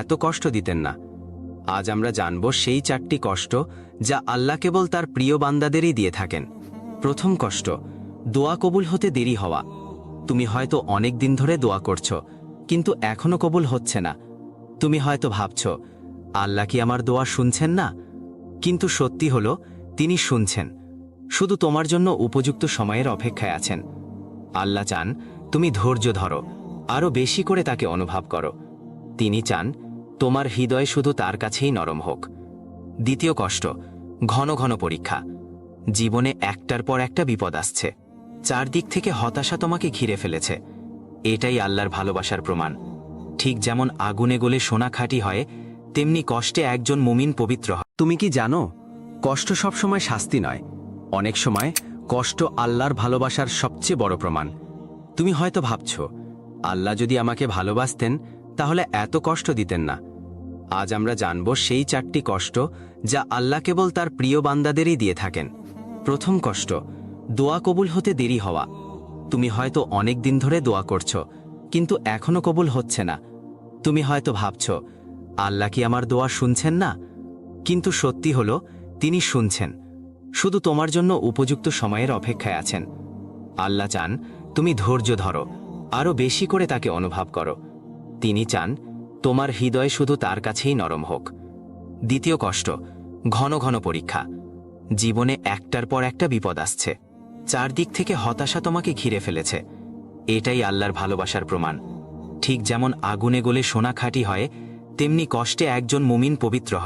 এত কষ্ট দিতেন না। আজ আমরা জানব সেই 4টি কষ্ট যা আল্লাহ কেবল তার প্রিয় বান্দাদেরই দিয়ে থাকেন। প্রথম কষ্ট, দোয়া কবুল হতে দেরি হওয়া। তুমি হয়তো অনেক দিন ধরে দোয়া করছো, কিন্তু এখনো কবুল হচ্ছে না। তুমি হয়তো ভাবছো, আল্লাহ কি আমার দোয়া শুনছেন না? কিন্তু সত্যি হলো, তিনি শুনছেন, শুধু তোমার জন্য উপযুক্ত সময়ের অপেক্ষায় আছেন। আল্লাহ চান তুমি ধৈর্য ধরো, আরও বেশি করে তাকে অনুভব করো। তিনি চান তোমার হৃদয় শুধু তার কাছেই নরম হোক। দ্বিতীয় কষ্ট, ঘন ঘন পরীক্ষা। জীবনে একটার পর একটা বিপদ আসছে, চারদিক থেকে হতাশা তোমাকে ঘিরে ফেলেছে। এটাই আল্লাহর ভালোবাসার প্রমাণ। ঠিক যেমন আগুনে গলে সোনা খাঁটি হয়, তেমনি কষ্টে একজন মুমিন পবিত্র হয়। তুমি কি জানো, কষ্ট সবসময় শাস্তি নয়, অনেক সময় কষ্ট আল্লাহর ভালোবাসার সবচেয়ে বড় প্রমাণ। তুমি হয়তো ভাবছ, আল্লাহ যদি আমাকে ভালোবাসতেন তাহলে এত কষ্ট দিতেন না। আজ আমরা জানব সেই 4টি কষ্ট যা আল্লাহ কেবল তার প্রিয় বান্দাদেরই দিয়ে থাকেন। প্রথম কষ্ট, দোয়া কবুল হতে দেরি হওয়া। তুমি হয়তো অনেক দিন ধরে দোয়া করছো, কিন্তু এখনো কবুল হচ্ছে না। তুমি হয়তো ভাবছ, আল্লাহ কি আমার দোয়া শুনছেন না? কিন্তু সত্যি হলো, তিনি শুনছেন, শুধু তোমার জন্য উপযুক্ত সময়ের অপেক্ষায় আছেন। আল্লাহ চান তুমি ধৈর্য ধরো, আরও বেশি করে তাকে অনুভব করো। তিনি চান তোমার হৃদয় শুধু তার কাছেই নরম হোক। দ্বিতীয় কষ্ট, ঘন ঘন পরীক্ষা। জীবনে একটার পর একটা বিপদ আসছে, চারদিক থেকে হতাশা তোমাকে ঘিরে ফেলেছে। এটাই আল্লাহর ভালোবাসার প্রমাণ। ঠিক যেমন আগুনে গলে সোনা খাঁটি হয়, তেমনি কষ্টে একজন মুমিন পবিত্র হয়।